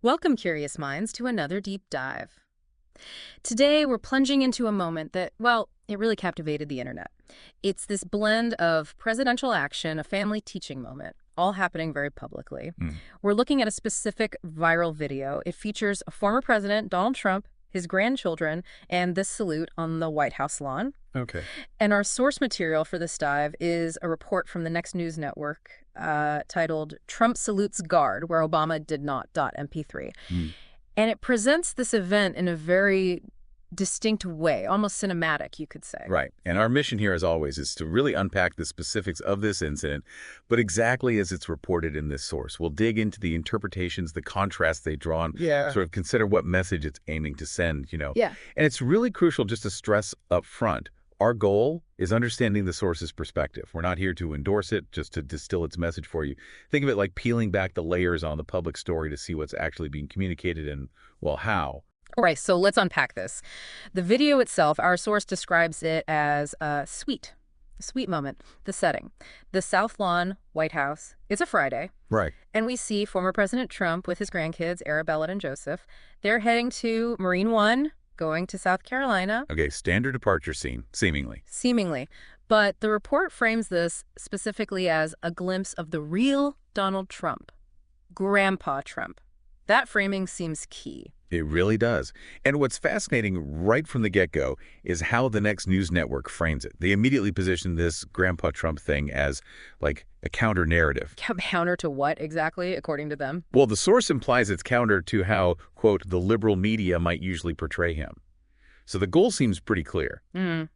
Welcome, curious minds, to another deep dive. Today, we're plunging into a moment that, well, it really captivated the internet. It's this blend of presidential action, a family teaching moment, all happening very publicly. Mm. We're looking at a specific viral video. It features a former president, Donald Trump, his grandchildren, and this salute on the White House lawn. Okay. And our source material for this dive is a report from the Next News Network titled Trump Salutes Guard, where Obama did not. MP3. Mm. And it presents this event in a very distinct way, almost cinematic, you could say. Right. And our mission here, as always, is to really unpack the specifics of this incident, but exactly as it's reported in this source. We'll dig into the interpretations, the contrasts they draw, and sort of consider what message it's aiming to send. Yeah. And it's really crucial just to stress up front. Our goal is understanding the source's perspective. We're not here to endorse it, just to distill its message for you. Think of it like peeling back the layers on the public story to see what's actually being communicated and, well, how. All right, so let's unpack this. The video itself, our source describes it as a sweet moment. The setting, the South Lawn, White House. It's a Friday. Right. And we see former President Trump with his grandkids, Arabella and Joseph. They're heading to Marine One, going to South Carolina. Okay, standard departure scene, seemingly. Seemingly. But the report frames this specifically as a glimpse of the real Donald Trump, Grandpa Trump. That framing seems key. It really does. And what's fascinating right from the get-go is how the Next News Network frames it. They immediately position this Grandpa Trump thing as like a counter-narrative. Counter to what exactly, according to them? Well, the source implies it's counter to how, quote, the liberal media might usually portray him. So the goal seems pretty clear.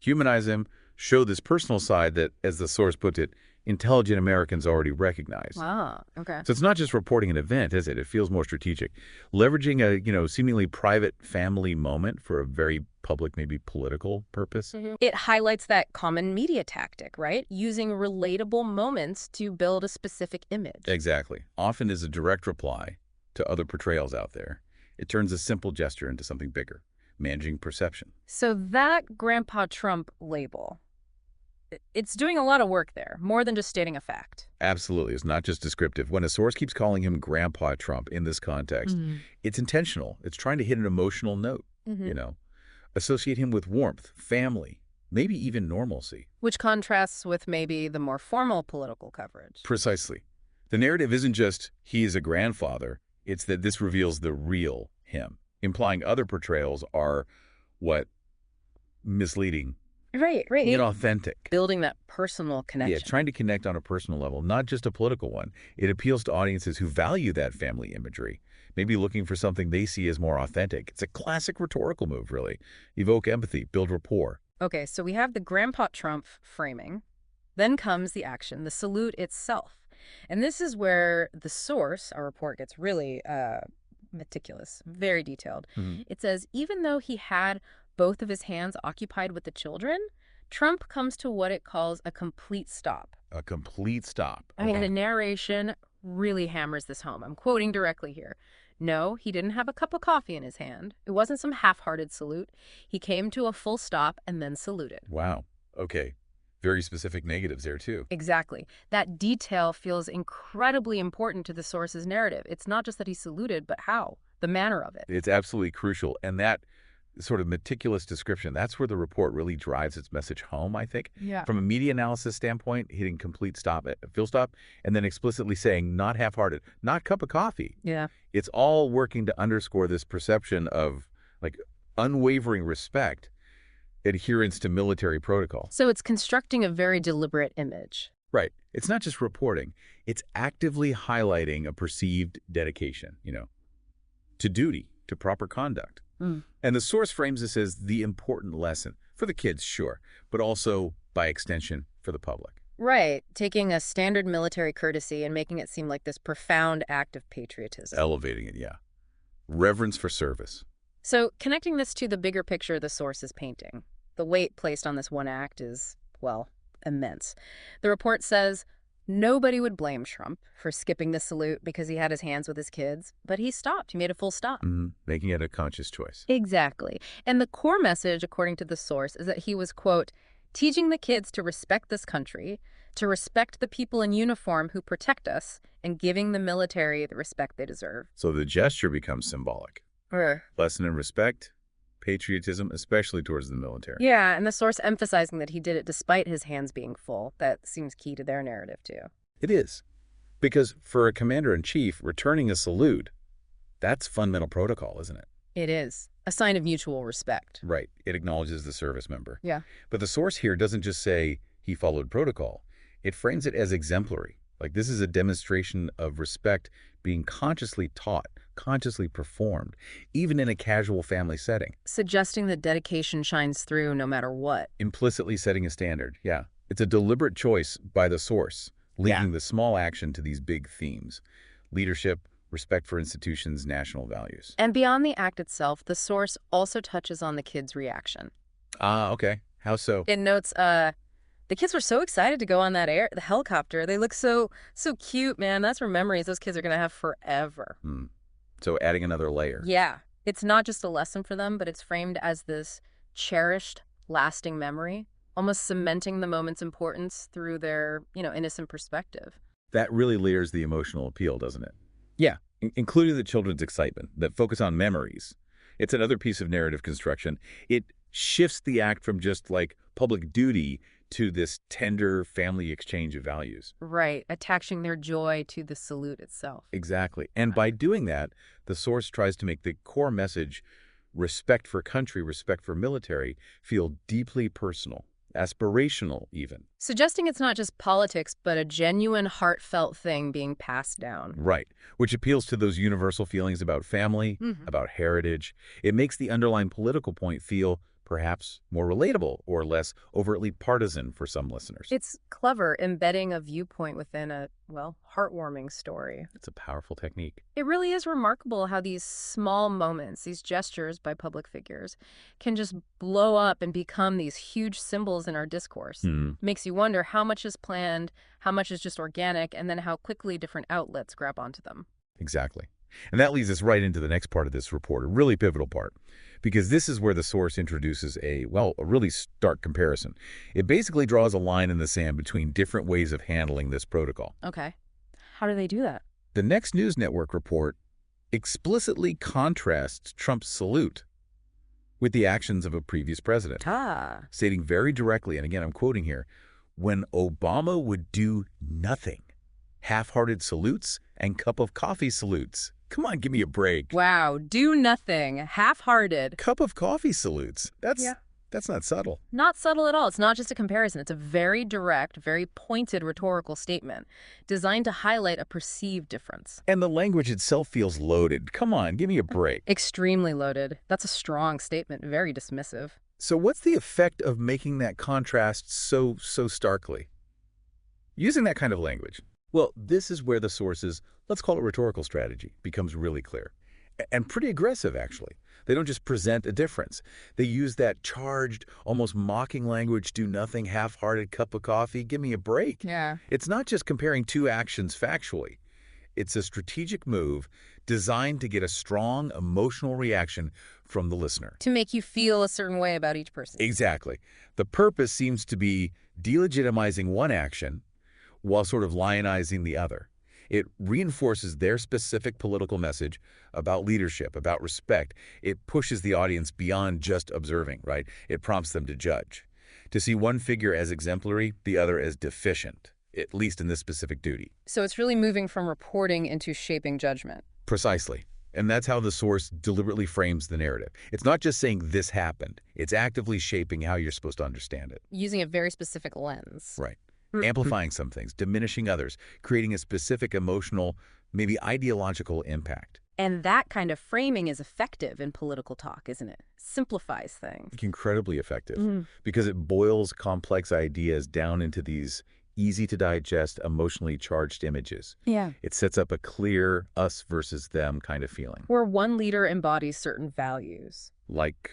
Humanize him, show this personal side that, as the source puts it, intelligent Americans already recognize. Ah, okay. So it's not just reporting an event, is it? It feels more strategic. Leveraging a, seemingly private family moment for a very public, maybe political purpose. It highlights that common media tactic, right? Using relatable moments to build a specific image. Exactly. Often is a direct reply to other portrayals out there. It turns a simple gesture into something bigger, managing perception. So that Grandpa Trump label, it's doing a lot of work there, more than just stating a fact. Absolutely. It's not just descriptive. When a source keeps calling him Grandpa Trump in this context, it's intentional. It's trying to hit an emotional note, associate him with warmth, family, maybe even normalcy. Which contrasts with maybe the more formal political coverage. Precisely. The narrative isn't just he is a grandfather. It's that this reveals the real him, implying other portrayals are what? Misleading. Right. Inauthentic. Building that personal connection. Yeah, trying to connect on a personal level, not just a political one. It appeals to audiences who value that family imagery, maybe looking for something they see as more authentic. It's a classic rhetorical move, really. Evoke empathy, build rapport. Okay, so we have the Grandpa Trump framing. Then comes the action, the salute itself. And this is where the source, our report, gets really meticulous, very detailed. It says, even though he had both of his hands occupied with the children, Trump comes to what it calls a complete stop. A complete stop. I mean, the narration really hammers this home. I'm quoting directly here. No, he didn't have a cup of coffee in his hand. It wasn't some half-hearted salute. He came to a full stop and then saluted. Wow. Okay. Very specific negatives there, too. Exactly. That detail feels incredibly important to the source's narrative. It's not just that he saluted, but how, the manner of it. It's absolutely crucial. And that sort of meticulous description, that's where the report really drives its message home, I think. Yeah. From a media analysis standpoint, hitting complete stop, full stop, and then explicitly saying not half-hearted, not cup of coffee. Yeah. It's all working to underscore this perception of like unwavering respect, adherence to military protocol. So it's constructing a very deliberate image. Right. It's not just reporting. It's actively highlighting a perceived dedication, to duty, to proper conduct. And the source frames this as the important lesson for the kids, sure, but also, by extension, for the public. Right. Taking a standard military courtesy and making it seem like this profound act of patriotism. Elevating it, yeah. Reverence for service. So connecting this to the bigger picture the source is painting, the weight placed on this one act is, well, immense. The report says nobody would blame Trump for skipping the salute because he had his hands with his kids, but he stopped. He made a full stop. Making it a conscious choice. Exactly. And the core message, according to the source, is that he was, quote, teaching the kids to respect this country, to respect the people in uniform who protect us and giving the military the respect they deserve. So the gesture becomes symbolic. Lesson in respect, patriotism, especially towards the military. Yeah, and the source emphasizing that he did it despite his hands being full. That seems key to their narrative, too. It is. Because for a commander-in-chief, returning a salute, that's fundamental protocol, isn't it? It is. A sign of mutual respect. Right. It acknowledges the service member. Yeah. But the source here doesn't just say he followed protocol. It frames it as exemplary. Like this is a demonstration of respect being consciously taught, consciously performed, even in a casual family setting. Suggesting that dedication shines through no matter what. Implicitly setting a standard, yeah. It's a deliberate choice by the source, linking the small action to these big themes. Leadership, respect for institutions, national values. And beyond the act itself, the source also touches on the kids' reaction. Ah, okay. How so? It notes, the kids were so excited to go on the helicopter. They look so cute, man. That's where memories those kids are going to have forever. So adding another layer. Yeah. It's not just a lesson for them, but it's framed as this cherished, lasting memory, almost cementing the moment's importance through their, innocent perspective. That really layers the emotional appeal, doesn't it? Yeah, including the children's excitement that focus on memories. It's another piece of narrative construction. It shifts the act from just like public duty to this tender family exchange of values. Right, attaching their joy to the salute itself. Exactly. And by doing that, the source tries to make the core message, respect for country, respect for military, feel deeply personal, aspirational even. Suggesting it's not just politics, but a genuine, heartfelt thing being passed down. Right, which appeals to those universal feelings about family, about heritage. It makes the underlying political point feel perhaps more relatable or less overtly partisan for some listeners. It's clever, embedding a viewpoint within a, heartwarming story. It's a powerful technique. It really is remarkable how these small moments, these gestures by public figures, can just blow up and become these huge symbols in our discourse. Makes you wonder how much is planned, how much is just organic, and then how quickly different outlets grab onto them. Exactly. And that leads us right into the next part of this report, a really pivotal part, because this is where the source introduces a really stark comparison. It basically draws a line in the sand between different ways of handling this protocol. Okay. How do they do that? The Next News Network report explicitly contrasts Trump's salute with the actions of a previous president, stating very directly, and again I'm quoting here, when Obama would do nothing, half-hearted salutes and cup of coffee salutes. Come on, give me a break. Wow, do nothing, half-hearted. Cup of coffee salutes. That's not subtle. Not subtle at all. It's not just a comparison. It's a very direct, very pointed rhetorical statement designed to highlight a perceived difference. And the language itself feels loaded. Come on, give me a break. Extremely loaded. That's a strong statement, very dismissive. So what's the effect of making that contrast so starkly? Using that kind of language. Well, this is where the source's, let's call it rhetorical strategy, becomes really clear. And pretty aggressive, actually. They don't just present a difference. They use that charged, almost mocking language, do nothing, half-hearted cup of coffee, give me a break. Yeah. It's not just comparing two actions factually. It's a strategic move designed to get a strong emotional reaction from the listener. To make you feel a certain way about each person. Exactly. The purpose seems to be delegitimizing one action while sort of lionizing the other. It reinforces their specific political message about leadership, about respect. It pushes the audience beyond just observing, right? It prompts them to judge, to see one figure as exemplary, the other as deficient, at least in this specific duty. So it's really moving from reporting into shaping judgment. Precisely. And that's how the source deliberately frames the narrative. It's not just saying this happened. It's actively shaping how you're supposed to understand it. Using a very specific lens. Right. Amplifying some things, diminishing others, creating a specific emotional, maybe ideological impact. And that kind of framing is effective in political talk, isn't it? Simplifies things. Incredibly effective because it boils complex ideas down into these easy-to-digest, emotionally charged images. Yeah. It sets up a clear us versus them kind of feeling. Where one leader embodies certain values. Like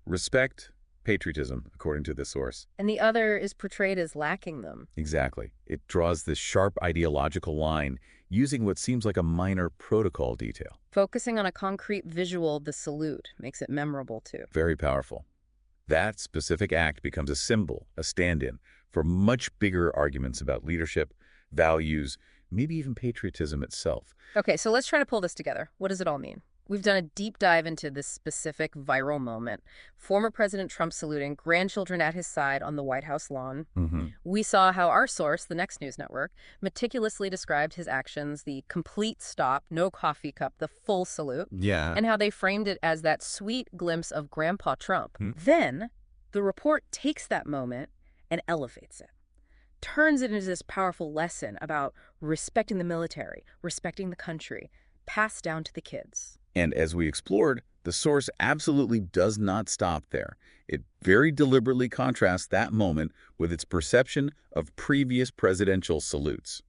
respect, patriotism, according to the source. And the other is portrayed as lacking them. Exactly. It draws this sharp ideological line using what seems like a minor protocol detail. Focusing on a concrete visual, the salute, makes it memorable too. Very powerful. That specific act becomes a symbol, a stand-in, for much bigger arguments about leadership, values, maybe even patriotism itself. Okay, so let's try to pull this together. What does it all mean? We've done a deep dive into this specific viral moment. Former President Trump saluting grandchildren at his side on the White House lawn. Hmm. We saw how our source, the Next News Network, meticulously described his actions, the complete stop, no coffee cup, the full salute, Yeah. and how they framed it as that sweet glimpse of Grandpa Trump. Hmm. Then, the report takes that moment and elevates it, turns it into this powerful lesson about respecting the military, respecting the country, passed down to the kids. And as we explored, the source absolutely does not stop there. It very deliberately contrasts that moment with its perception of previous presidential salutes,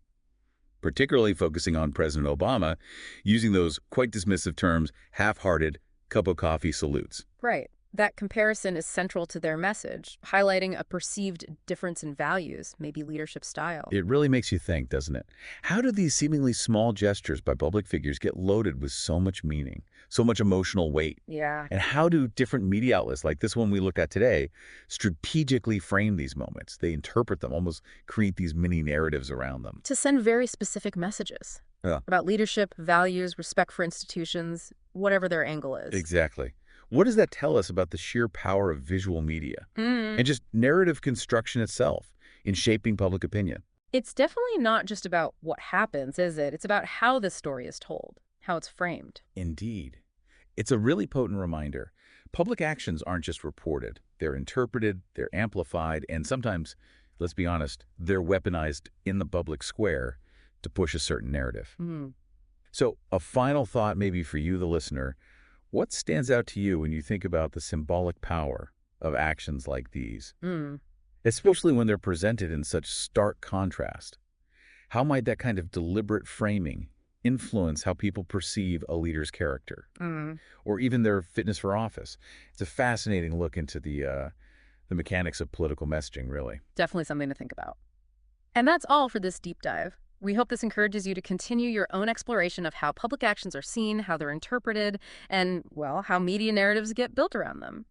particularly focusing on President Obama, using those quite dismissive terms, half-hearted, cup of coffee salutes. Right. That comparison is central to their message, highlighting a perceived difference in values, maybe leadership style. It really makes you think, doesn't it? How do these seemingly small gestures by public figures get loaded with so much meaning, so much emotional weight? Yeah. And how do different media outlets, like this one we looked at today, strategically frame these moments? They interpret them, almost create these mini narratives around them. To send very specific messages Yeah. about leadership, values, respect for institutions, whatever their angle is. Exactly. What does that tell us about the sheer power of visual media and just narrative construction itself in shaping public opinion? It's definitely not just about what happens, is it? It's about how the story is told, how it's framed. Indeed. It's a really potent reminder. Public actions aren't just reported. They're interpreted, they're amplified, and sometimes, let's be honest, they're weaponized in the public square to push a certain narrative. Mm. So a final thought maybe for you, the listener. What stands out to you when you think about the symbolic power of actions like these, Mm. especially when they're presented in such stark contrast? How might that kind of deliberate framing influence how people perceive a leader's character Mm. or even their fitness for office? It's a fascinating look into the mechanics of political messaging, really. Definitely something to think about. And that's all for this deep dive. We hope this encourages you to continue your own exploration of how public actions are seen, how they're interpreted, and, well, how media narratives get built around them.